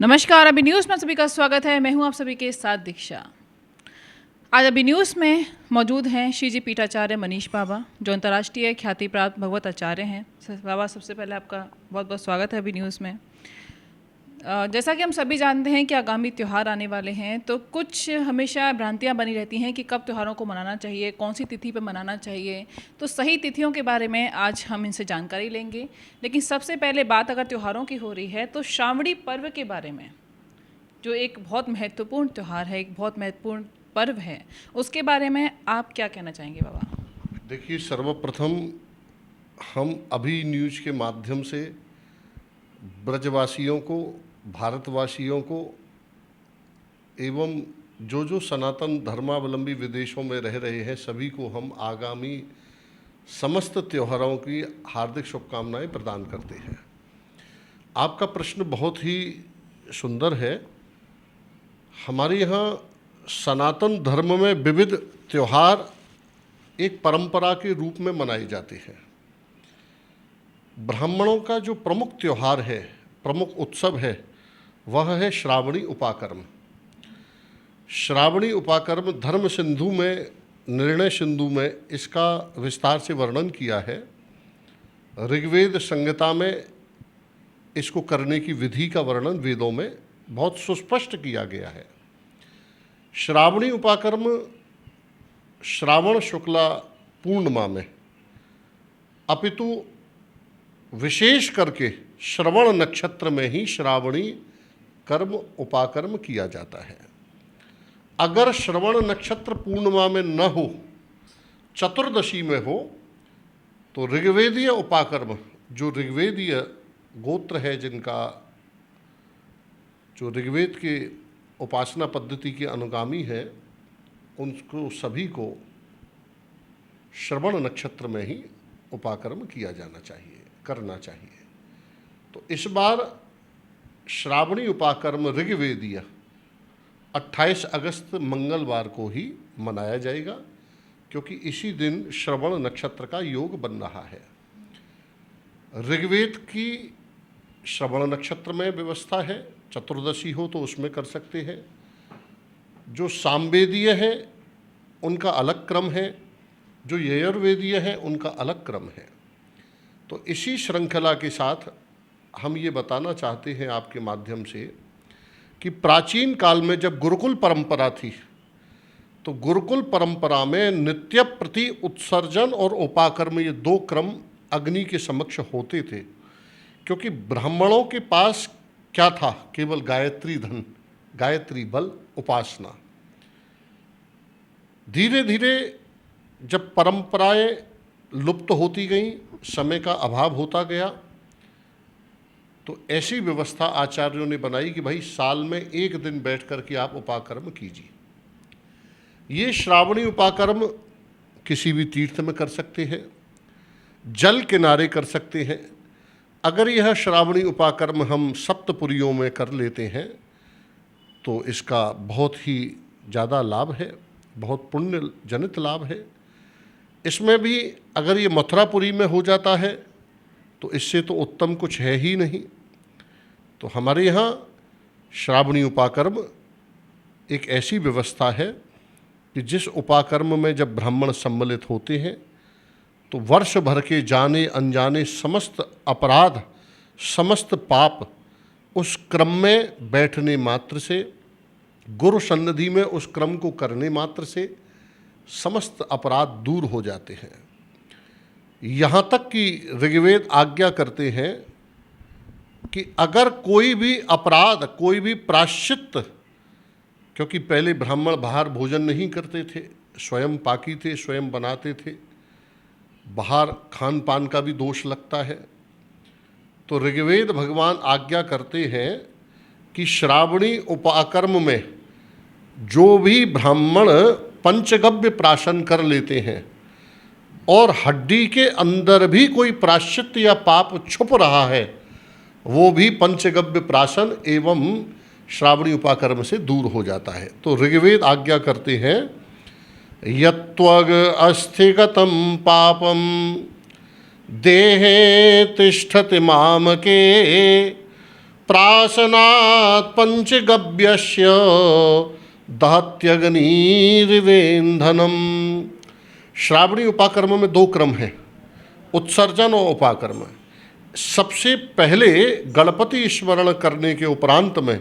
नमस्कार। अभी न्यूज़ में सभी का स्वागत है। मैं हूं आप सभी के साथ दीक्षा। आज अभी न्यूज़ में मौजूद हैं श्री जी पीठाचार्य मनीष बाबा, जो अंतर्राष्ट्रीय ख्याति प्राप्त भगवत आचार्य हैं। बाबा, सबसे पहले आपका बहुत बहुत स्वागत है अभी न्यूज़ में। जैसा कि हम सभी जानते हैं कि आगामी त्यौहार आने वाले हैं, तो कुछ हमेशा भ्रांतियां बनी रहती हैं कि कब त्योहारों को मनाना चाहिए, कौन सी तिथि पर मनाना चाहिए। तो सही तिथियों के बारे में आज हम इनसे जानकारी लेंगे। लेकिन सबसे पहले बात अगर त्योहारों की हो रही है तो श्रावणी पर्व के बारे में, जो एक बहुत महत्वपूर्ण त्यौहार है, एक बहुत महत्वपूर्ण पर्व है, उसके बारे में आप क्या कहना चाहेंगे बाबा? देखिए, सर्वप्रथम हम अभी न्यूज़ के माध्यम से ब्रजवासियों को, भारतवासियों को एवं जो जो सनातन धर्मावलंबी विदेशों में रह रहे हैं सभी को हम आगामी समस्त त्योहारों की हार्दिक शुभकामनाएं प्रदान करते हैं। आपका प्रश्न बहुत ही सुंदर है। हमारे यहाँ सनातन धर्म में विविध त्योहार एक परंपरा के रूप में मनाए जाते हैं। ब्राह्मणों का जो प्रमुख त्योहार है, प्रमुख उत्सव है, वह है श्रावणी उपाकर्म। श्रावणी उपाकर्म धर्म सिंधु में, निर्णय सिंधु में इसका विस्तार से वर्णन किया है। ऋग्वेद संहिता में इसको करने की विधि का वर्णन वेदों में बहुत सुस्पष्ट किया गया है। श्रावणी उपाकर्म श्रावण शुक्ला पूर्णिमा में, अपितु विशेष करके श्रवण नक्षत्र में ही श्रावणी कर्म उपाकर्म किया जाता है। अगर श्रवण नक्षत्र पूर्णिमा में न हो, चतुर्दशी में हो, तो ऋग्वेदीय उपाकर्म, जो ऋग्वेदीय गोत्र है, जिनका जो ऋग्वेद के उपासना पद्धति के अनुगामी हैं, उनको सभी को श्रवण नक्षत्र में ही उपाकर्म किया जाना चाहिए, करना चाहिए। तो इस बार श्रावणी उपाकर्म ऋग्वेदीय 28 अगस्त मंगलवार को ही मनाया जाएगा, क्योंकि इसी दिन श्रवण नक्षत्र का योग बन रहा है। ऋग्वेद की श्रवण नक्षत्र में व्यवस्था है, चतुर्दशी हो तो उसमें कर सकते हैं। जो सामवेदीय है उनका अलग क्रम है, जो यजुर्वेदीय है उनका अलग क्रम है। तो इसी श्रृंखला के साथ हम ये बताना चाहते हैं आपके माध्यम से कि प्राचीन काल में जब गुरुकुल परंपरा थी, तो गुरुकुल परंपरा में नित्य प्रति उत्सर्जन और उपाकर्म, ये दो क्रम अग्नि के समक्ष होते थे। क्योंकि ब्राह्मणों के पास क्या था? केवल गायत्री धन, गायत्री बल, उपासना। धीरे धीरे जब परंपराएं लुप्त होती गईं, समय का अभाव होता गया, तो ऐसी व्यवस्था आचार्यों ने बनाई कि भाई साल में एक दिन बैठ कर के आप उपाकर्म कीजिए। ये श्रावणी उपाकर्म किसी भी तीर्थ में कर सकते हैं, जल किनारे कर सकते हैं। अगर यह श्रावणी उपाकर्म हम सप्तपुरियों में कर लेते हैं तो इसका बहुत ही ज़्यादा लाभ है, बहुत पुण्य जनित लाभ है। इसमें भी अगर ये मथुरापुरी में हो जाता है तो इससे तो उत्तम कुछ है ही नहीं। तो हमारे यहाँ श्रावणी उपाकर्म एक ऐसी व्यवस्था है कि जिस उपाकर्म में जब ब्राह्मण सम्मिलित होते हैं तो वर्ष भर के जाने अनजाने समस्त अपराध, समस्त पाप उस क्रम में बैठने मात्र से, गुरु सन्निधि में उस क्रम को करने मात्र से समस्त अपराध दूर हो जाते हैं। यहाँ तक कि ऋग्वेद आज्ञा करते हैं कि अगर कोई भी अपराध, कोई भी प्रायश्चित, क्योंकि पहले ब्राह्मण बाहर भोजन नहीं करते थे, स्वयं पाकी थे, स्वयं बनाते थे, बाहर खान पान का भी दोष लगता है। तो ऋग्वेद भगवान आज्ञा करते हैं कि श्रावणी उपाकर्म में जो भी ब्राह्मण पंचगव्य प्राशन कर लेते हैं और हड्डी के अंदर भी कोई प्रायश्चित या पाप छुप रहा है, वो भी पंचगव्य प्राशन एवं श्रावणी उपाकर्म से दूर हो जाता है। तो ऋग्वेद आज्ञा करते हैं, यत्त्वग अस्थिगतं पापम देहे तिष्ठति मामके प्राशनात् पंचगव्यस्य दहत्यग्निर्वेन्धनम। श्रावणी उपाकर्म में दो क्रम हैं, उत्सर्जन और उपाकर्म। सबसे पहले गणपति स्मरण करने के उपरांत में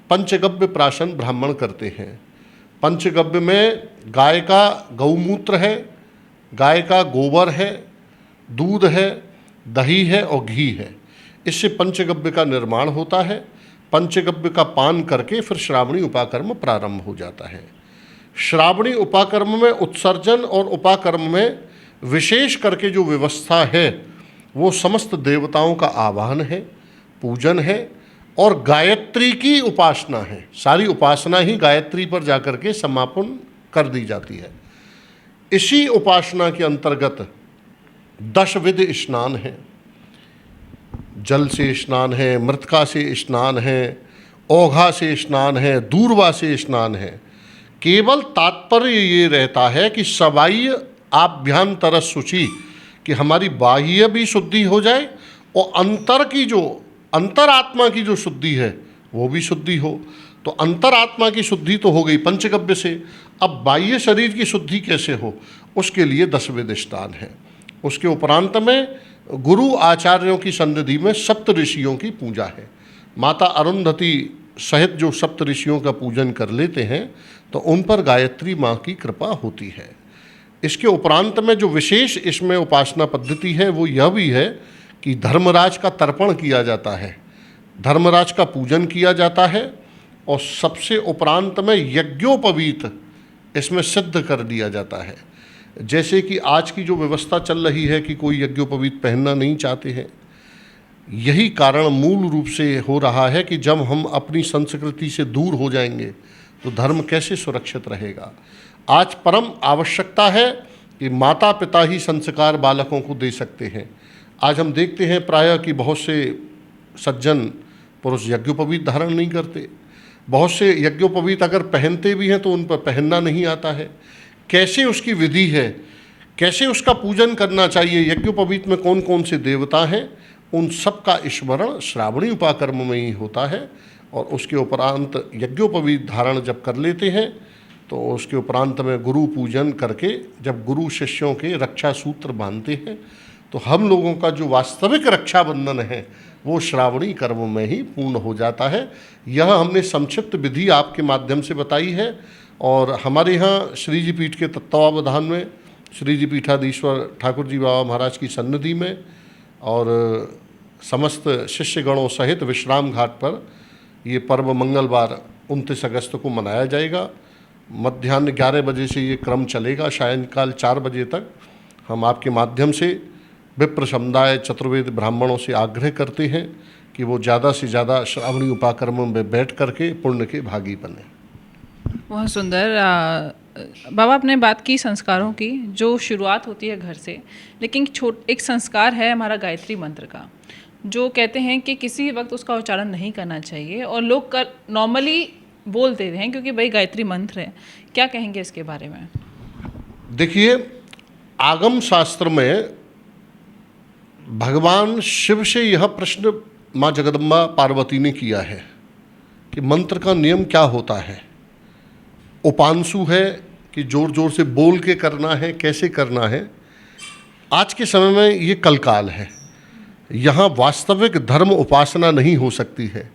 पंचगव्य प्राशन ब्राह्मण करते हैं। पंचगव्य में गाय का गौमूत्र है, गाय का गोबर है, दूध है, दही है और घी है। इससे पंचगव्य का निर्माण होता है। पंचगव्य का पान करके फिर श्रावणी उपाकर्म प्रारंभ हो जाता है। श्रावणी उपाकर्म में उत्सर्जन और उपाकर्म में विशेष करके जो व्यवस्था है वो समस्त देवताओं का आवाहन है, पूजन है और गायत्री की उपासना है। सारी उपासना ही गायत्री पर जाकर के समापन कर दी जाती है। इसी उपासना के अंतर्गत 10 विध स्नान है। जल से स्नान है, मृतिका से स्नान है, ओघा से स्नान है, दूर्वा से स्नान है। केवल तात्पर्य ये रहता है कि सबाह्य आभ्यंतर शुचि, कि हमारी बाह्य भी शुद्धि हो जाए और अंतरात्मा की जो शुद्धि है वो भी शुद्धि हो। तो अंतरात्मा की शुद्धि तो हो गई पंचगव्य से, अब बाह्य शरीर की शुद्धि कैसे हो, उसके लिए 10 विध स्नान है। उसके उपरांत में गुरु आचार्यों की सन्निधि में सप्त ऋषियों की पूजा है। माता अरुंधति सहित जो सप्त ऋषियों का पूजन कर लेते हैं तो उन पर गायत्री माँ की कृपा होती है। इसके उपरांत में जो विशेष इसमें उपासना पद्धति है वो यह भी है कि धर्मराज का तर्पण किया जाता है, धर्मराज का पूजन किया जाता है और सबसे उपरांत में यज्ञोपवीत इसमें सिद्ध कर दिया जाता है। जैसे कि आज की जो व्यवस्था चल रही है कि कोई यज्ञोपवीत पहनना नहीं चाहते हैं, यही कारण मूल रूप से हो रहा है कि जब हम अपनी संस्कृति से दूर हो जाएंगे तो धर्म कैसे सुरक्षित रहेगा। आज परम आवश्यकता है कि माता पिता ही संस्कार बालकों को दे सकते हैं। आज हम देखते हैं प्रायः कि बहुत से सज्जन पुरुष यज्ञोपवीत धारण नहीं करते, बहुत से यज्ञोपवीत अगर पहनते भी हैं तो उन पर पहनना नहीं आता है। कैसे उसकी विधि है, कैसे उसका पूजन करना चाहिए, यज्ञोपवीत में कौन कौन से देवता हैं, उन सब का स्मरण श्रावणी उपाकर्म में ही होता है। और उसके उपरांत यज्ञोपवीत धारण जब कर लेते हैं तो उसके उपरांत में गुरु पूजन करके जब गुरु शिष्यों के रक्षा सूत्र बांधते हैं तो हम लोगों का जो वास्तविक रक्षाबंधन है वो श्रावणी कर्म में ही पूर्ण हो जाता है। यह हमने संक्षिप्त विधि आपके माध्यम से बताई है। और हमारे यहाँ श्री जी पीठ के तत्वावधान में श्री जी पीठाधीश्वर ठाकुर जी बाबा महाराज की सन्निधि में और समस्त शिष्यगणों सहित विश्राम घाट पर ये पर्व मंगलवार 29 अगस्त को मनाया जाएगा। मध्याह्न 11 बजे से ये क्रम चलेगा, सायंकाल 4 बजे तक। हम आपके माध्यम से विप्र समुदाय चतुर्वेद ब्राह्मणों से आग्रह करते हैं कि वो ज़्यादा से ज़्यादा श्रावणी उपाकर्म में बैठ करके पुण्य के भागी बने। बहुत सुंदर। बाबा, आपने बात की संस्कारों की, जो शुरुआत होती है घर से, लेकिन एक संस्कार है हमारा गायत्री मंत्र का, जो कहते हैं कि किसी वक्त उसका उच्चारण नहीं करना चाहिए और लोग नॉर्मली बोल देते हैं क्योंकि भाई गायत्री मंत्र है। क्या कहेंगे इसके बारे में? देखिए, आगम शास्त्र में भगवान शिव से यह प्रश्न माँ जगदम्बा पार्वती ने किया है कि मंत्र का नियम क्या होता है। उपांशु है कि जोर जोर से बोल के करना है, कैसे करना है। आज के समय में ये कलकाल है, यहाँ वास्तविक धर्म उपासना नहीं हो सकती है,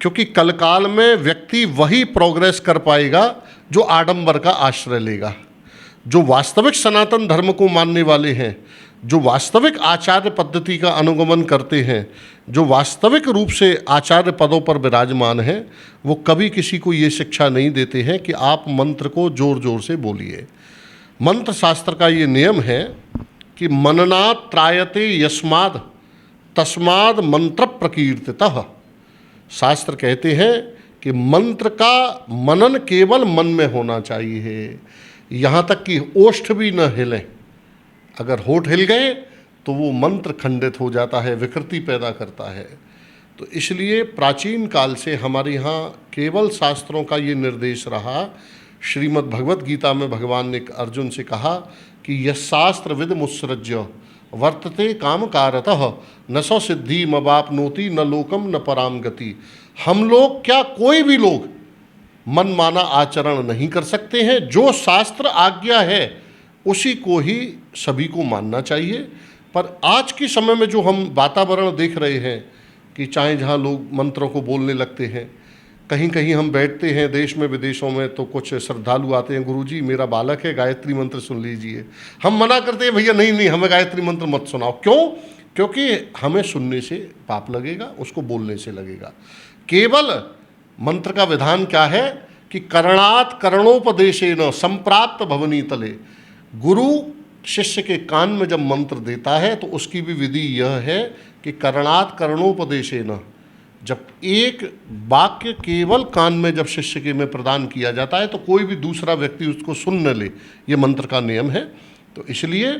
क्योंकि कलकाल में व्यक्ति वही प्रोग्रेस कर पाएगा जो आडंबर का आश्रय लेगा। जो वास्तविक सनातन धर्म को मानने वाले हैं, जो वास्तविक आचार्य पद्धति का अनुगमन करते हैं, जो वास्तविक रूप से आचार्य पदों पर विराजमान हैं, वो कभी किसी को ये शिक्षा नहीं देते हैं कि आप मंत्र को जोर जोर से बोलिए। मंत्र शास्त्र का ये नियम है कि मननात् त्रायते यस्माद् तस्माद् मंत्र प्रकीर्तितः। शास्त्र कहते हैं कि मंत्र का मनन केवल मन में होना चाहिए, यहाँ तक कि ओष्ठ भी न हिले। अगर होठ हिल गए तो वो मंत्र खंडित हो जाता है, विकृति पैदा करता है। तो इसलिए प्राचीन काल से हमारे यहाँ केवल शास्त्रों का ये निर्देश रहा। श्रीमद् भगवत गीता में भगवान ने अर्जुन से कहा कि यह शास्त्र विद मुत्सृज्य वर्तते कामकारतः न सौ सिद्धि मवाप्नोति न लोकम न पराम गति। हम लोग क्या कोई भी लोग मनमाना आचरण नहीं कर सकते हैं। जो शास्त्र आज्ञा है उसी को ही सभी को मानना चाहिए। पर आज के समय में जो हम वातावरण देख रहे हैं कि चाहे जहाँ लोग मंत्रों को बोलने लगते हैं, कहीं कहीं हम बैठते हैं देश में विदेशों में तो कुछ श्रद्धालु आते हैं, गुरुजी मेरा बालक है गायत्री मंत्र सुन लीजिए। हम मना करते हैं भैया नहीं नहीं हमें गायत्री मंत्र मत सुनाओ। क्यों? क्योंकि हमें सुनने से पाप लगेगा, उसको बोलने से लगेगा। केवल मंत्र का विधान क्या है कि करणात् करणोपदेशेन संप्राप्त भवनी तले। गुरु शिष्य के कान में जब मंत्र देता है तो उसकी भी विधि यह है कि करणात् करणोपदेशेन, जब एक वाक्य केवल कान में जब शिष्य के में प्रदान किया जाता है तो कोई भी दूसरा व्यक्ति उसको सुन न ले, ये मंत्र का नियम है। तो इसलिए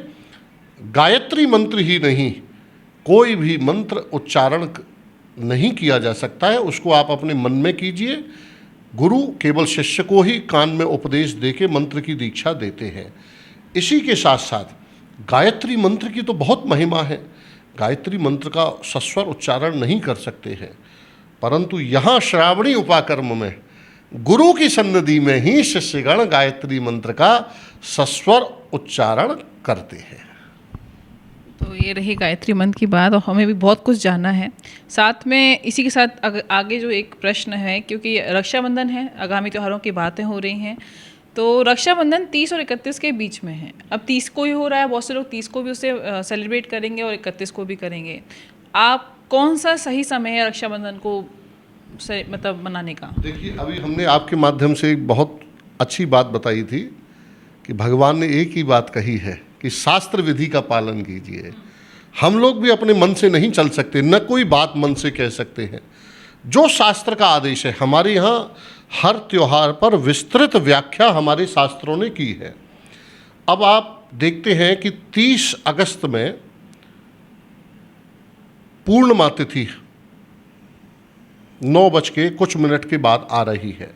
गायत्री मंत्र ही नहीं, कोई भी मंत्र उच्चारण नहीं किया जा सकता है, उसको आप अपने मन में कीजिए। गुरु केवल शिष्य को ही कान में उपदेश देके मंत्र की दीक्षा देते हैं। इसी के साथ साथ गायत्री मंत्र की तो बहुत महिमा है। गायत्री मंत्र का सस्वर उच्चारण नहीं कर सकते हैं, परंतु यहाँ श्रावणी उपाकर्म में गुरु की सन्निधि में ही शिष्यगण गायत्री मंत्र का सस्वर उच्चारण करते हैं। तो ये रही गायत्री मंत्र की बात, और हमें भी बहुत कुछ जानना है। साथ में इसी के साथ आगे जो एक प्रश्न है, क्योंकि रक्षाबंधन है, आगामी त्योहारों की बातें हो रही हैं, तो रक्षाबंधन 30 और 31 के बीच में है। अब 30 को ही हो रहा है, बहुत से लोग 30 को भी उसे सेलिब्रेट करेंगे और 31 को भी करेंगे। आप कौन सा सही समय है रक्षाबंधन को मतलब मनाने का? देखिए, अभी हमने आपके माध्यम से एक बहुत अच्छी बात बताई थी कि भगवान ने एक ही बात कही है कि शास्त्र विधि का पालन कीजिए। हम लोग भी अपने मन से नहीं चल सकते, न कोई बात मन से कह सकते हैं। जो शास्त्र का आदेश है, हमारे यहाँ हर त्योहार पर विस्तृत व्याख्या हमारे शास्त्रों ने की है। अब आप देखते हैं कि 30 अगस्त में पूर्णिमा तिथि 9:00 के बाद आ रही है।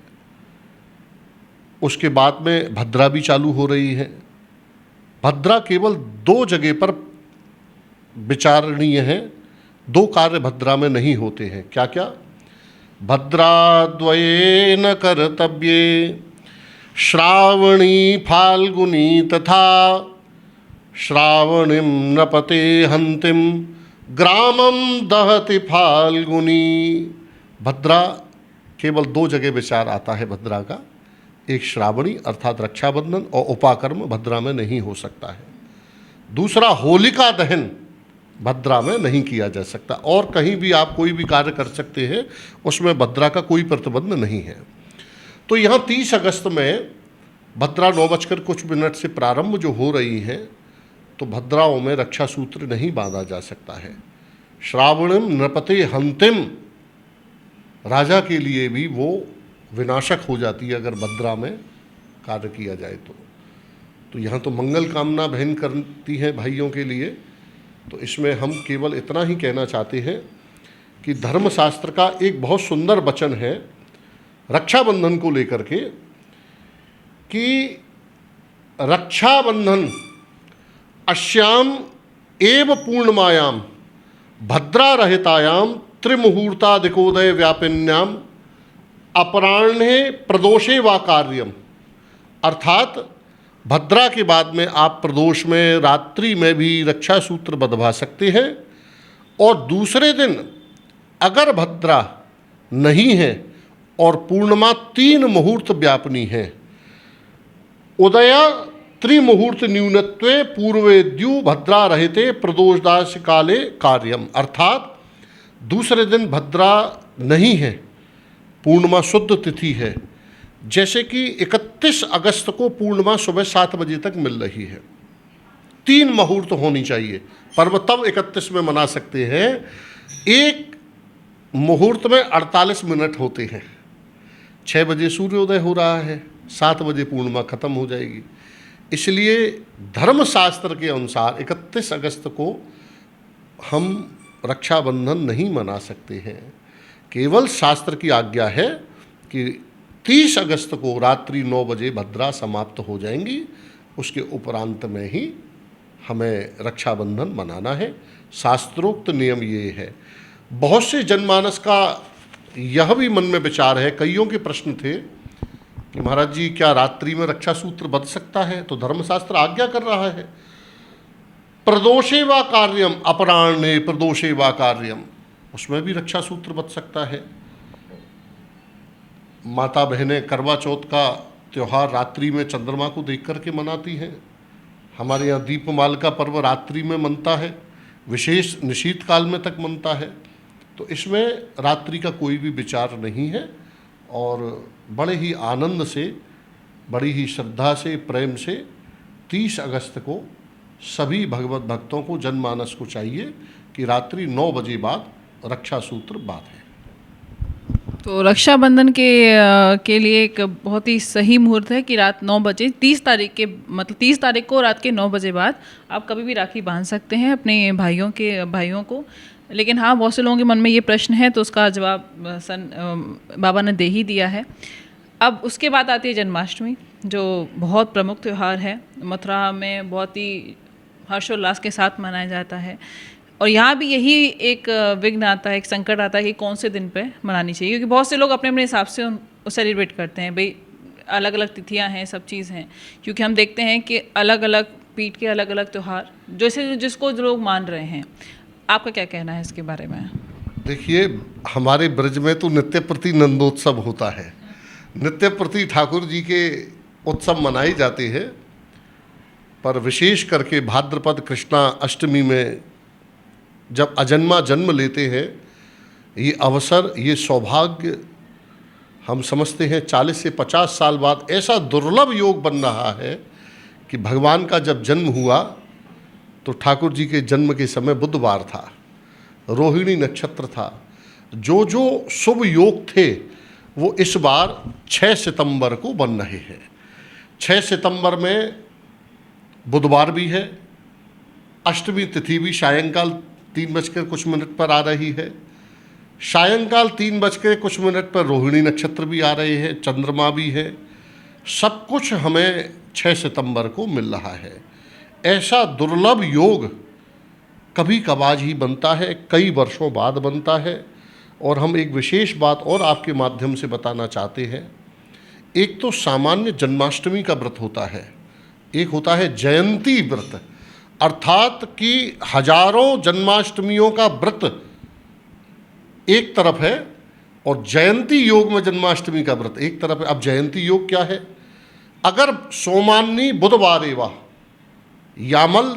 उसके बाद में भद्रा भी चालू हो रही है। भद्रा केवल 2 जगह पर विचारणीय है, 2 कार्य भद्रा में नहीं होते हैं। क्या क्या? भद्राद्वये न कर्तव्ये श्रावणी फाल्गुनी तथा श्रावणीं नपते हंतिम ग्रामम दहति फाल्गुनी। भद्रा केवल 2 जगह विचार आता है भद्रा का, एक श्रावणी अर्थात रक्षाबंधन, और उपाकर्म भद्रा में नहीं हो सकता है। दूसरा, होलिका दहन भद्रा में नहीं किया जा सकता, और कहीं भी आप कोई भी कार्य कर सकते हैं, उसमें भद्रा का कोई प्रतिबंध नहीं है। तो यहाँ 30 अगस्त में भद्रा 9:00 से प्रारंभ जो हो रही है, तो भद्राओं में रक्षा सूत्र नहीं बांधा जा सकता है। श्रावणम नृपते हंतिम, राजा के लिए भी वो विनाशक हो जाती है अगर भद्रा में कार्य किया जाए तो यहाँ तो मंगल कामना बहन करती हैं भाइयों के लिए। तो इसमें हम केवल इतना ही कहना चाहते हैं कि धर्मशास्त्र का एक बहुत सुंदर वचन है रक्षाबंधन को लेकर के कि रक्षाबंधन अश्याम एव पूर्णमायाम भद्रा रहितायाम त्रिमुहूर्तादिकोदय व्यापिन्याम अपराह्ने प्रदोषे वा कार्यम। अर्थात भद्रा के बाद में आप प्रदोष में रात्रि में भी रक्षा सूत्र बंधवा सकते हैं, और दूसरे दिन अगर भद्रा नहीं है और पूर्णिमा 3 मुहूर्त व्यापनी है, उदय त्रिमुहूर्त न्यूनत्वे पूर्वे द्यु भद्रा रहते प्रदोषदास काले कार्यम। अर्थात दूसरे दिन भद्रा नहीं है, पूर्णिमा शुद्ध तिथि है। जैसे कि 31 अगस्त को पूर्णिमा सुबह 7 बजे तक मिल रही है, 3 मुहूर्त होनी चाहिए, पर्व तब 31 में मना सकते हैं। एक मुहूर्त में 48 मिनट होते हैं, 6 बजे सूर्योदय हो रहा है, 7 बजे पूर्णिमा खत्म हो जाएगी। इसलिए धर्मशास्त्र के अनुसार 31 अगस्त को हम रक्षाबंधन नहीं मना सकते हैं। केवल शास्त्र की आज्ञा है कि 30 अगस्त को रात्रि 9 बजे भद्रा समाप्त हो जाएंगी, उसके उपरांत में ही हमें रक्षाबंधन मनाना है। शास्त्रोक्त नियम ये है। बहुत से जनमानस का यह भी मन में विचार है, कईयों के प्रश्न थे कि महाराज जी क्या रात्रि में रक्षा सूत्र बंध सकता है? तो धर्मशास्त्र आज्ञा कर रहा है, प्रदोषे वा कार्यम अपराह्ने प्रदोषे वा कार्यम, उसमें भी रक्षा सूत्र बंध सकता है। माता बहनें करवा चौथ का त्यौहार रात्रि में चंद्रमा को देख करके मनाती हैं। हमारे यहाँ दीपमाल का पर्व रात्रि में मनता है, विशेष निशीत काल में तक मनता है। तो इसमें रात्रि का कोई भी विचार नहीं है और बड़े ही आनंद से, बड़ी ही श्रद्धा से, प्रेम से 30 अगस्त को सभी भगवत भक्तों को, जनमानस को चाहिए कि रात्रि 9 बजे बाद रक्षा सूत्र बांधें। तो रक्षाबंधन के लिए एक बहुत ही सही मुहूर्त है कि रात 9 बजे 30 तारीख को रात के 9 बजे बाद आप कभी भी राखी बांध सकते हैं अपने भाइयों को। लेकिन हाँ, बहुत से लोगों के मन में ये प्रश्न है, तो उसका जवाब बाबा ने दे ही दिया है। अब उसके बाद आती है जन्माष्टमी, जो बहुत प्रमुख त्यौहार है। मथुरा में बहुत ही हर्षोल्लास के साथ मनाया जाता है और यहाँ भी यही एक विघ्न आता है, एक संकट आता है कि कौन से दिन पे मनानी चाहिए, क्योंकि बहुत से लोग अपने अपने हिसाब से सेलिब्रेट करते हैं। भाई अलग अलग तिथियाँ हैं, सब चीज़ हैं, क्योंकि हम देखते हैं कि अलग अलग पीठ के अलग अलग त्यौहार जैसे जिसको जो लोग मान रहे हैं। आपका क्या कहना है इसके बारे में? देखिए, हमारे ब्रज में तो नित्य प्रति नंदोत्सव होता है, नित्य प्रति ठाकुर जी के उत्सव मनाए जाते हैं। पर विशेष करके भाद्रपद कृष्णा अष्टमी में जब अजन्मा जन्म लेते हैं, ये अवसर, ये सौभाग्य हम समझते हैं 40 से 50 साल बाद ऐसा दुर्लभ योग बन रहा है कि भगवान का जब जन्म हुआ तो ठाकुर जी के जन्म के समय बुधवार था, रोहिणी नक्षत्र था। जो जो शुभ योग थे वो इस बार 6 सितंबर को बन रहे हैं। 6 सितंबर में बुधवार भी है, अष्टमी तिथि भी सायंकाल 3:00 पर आ रही है। सायंकाल 3:00 पर रोहिणी नक्षत्र भी आ रहे हैं, चंद्रमा भी है। सब कुछ हमें 6 सितंबर को मिल रहा है। ऐसा दुर्लभ योग कभी कभार ही बनता है, कई वर्षों बाद बनता है। और हम एक विशेष बात और आपके माध्यम से बताना चाहते हैं। एक तो सामान्य जन्माष्टमी का व्रत होता है, एक होता है जयंती व्रत, अर्थात कि हजारों जन्माष्टमियों का व्रत एक तरफ है और जयंती योग में जन्माष्टमी का व्रत एक तरफ है। अब जयंती योग क्या है? अगर सोमान्नी बुधवार एवा, यामल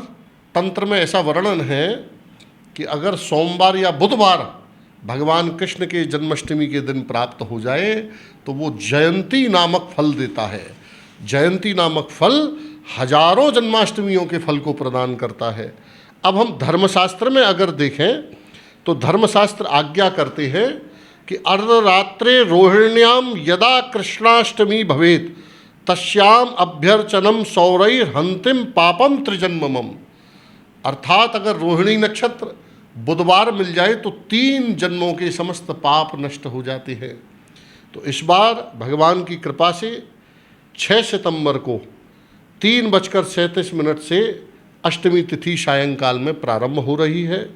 तंत्र में ऐसा वर्णन है कि अगर सोमवार या बुधवार भगवान कृष्ण के जन्माष्टमी के दिन प्राप्त हो जाए तो वो जयंती नामक फल देता है। जयंती नामक फल हजारों जन्माष्टमियों के फल को प्रदान करता है। अब हम धर्मशास्त्र में अगर देखें तो धर्मशास्त्र आज्ञा करते हैं कि अर्धरात्रे रोहिण्याम यदा कृष्णाष्टमी भवेत तस्याम अभ्यर्चनम सौरैर्हंतिम पापम त्रिजन्मम। अर्थात अगर रोहिणी नक्षत्र बुधवार मिल जाए तो 3 जन्मों के समस्त पाप नष्ट हो जाते हैं। तो इस बार भगवान की कृपा से 6 सितंबर को 3:37 से अष्टमी तिथि सायंकाल में प्रारंभ हो रही है,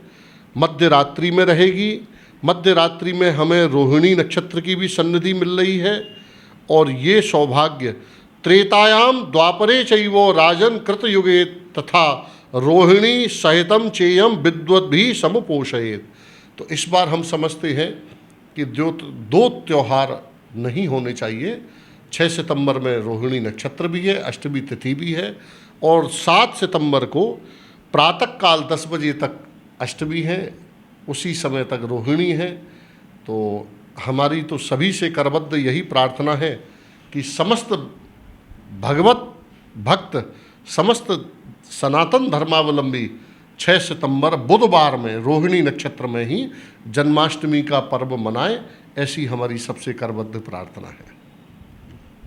मध्य रात्रि में रहेगी। मध्य रात्रि में हमें रोहिणी नक्षत्र की भी सन्निधि मिल रही है और ये सौभाग्य त्रेतायाम द्वापरे चैवो राजन कृतयुगे तथा रोहिणी सहितम चेयम विद्वत भी समुपोषयेत। तो इस बार हम समझते हैं कि जो 2 त्यौहार नहीं होने चाहिए। 6 सितंबर में रोहिणी नक्षत्र भी है, अष्टमी तिथि भी है और 7 सितंबर को प्रातःकाल 10 बजे तक अष्टमी है, उसी समय तक रोहिणी है। तो हमारी तो सभी से करबद्ध यही प्रार्थना है कि समस्त भगवत भक्त, समस्त सनातन धर्मावलंबी 6 सितंबर बुधवार में रोहिणी नक्षत्र में ही जन्माष्टमी का पर्व मनाएं, ऐसी हमारी सबसे करबद्ध प्रार्थना है।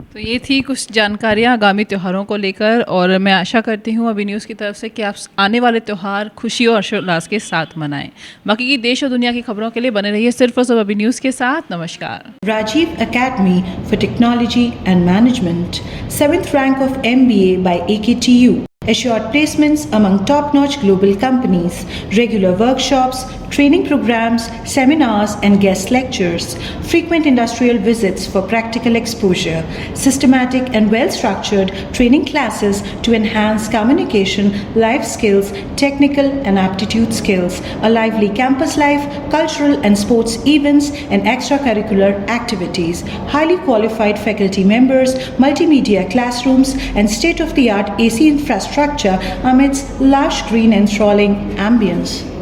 तो ये थी कुछ जानकारियाँ आगामी त्योहारों को लेकर और मैं आशा करती हूँ अभी न्यूज़ की तरफ से कि आप आने वाले त्यौहार खुशी और हर्षोल्लास के साथ मनाएं। बाकी की देश और दुनिया की खबरों के लिए बने रहिए सिर्फ और सिर्फ अभी न्यूज़ के साथ। नमस्कार। Rajiv Academy for Technology and Management, 7th rank of MBA by AKTU. assured placements among top-notch global companies, regular workshops, training programs, seminars and guest lectures, frequent industrial visits for practical exposure, systematic and well-structured training classes to enhance communication, life skills, technical and aptitude skills, a lively campus life, cultural and sports events and extracurricular activities, highly qualified faculty members, multimedia classrooms and state-of-the-art AC infrastructure amidst lush green enthralling ambience.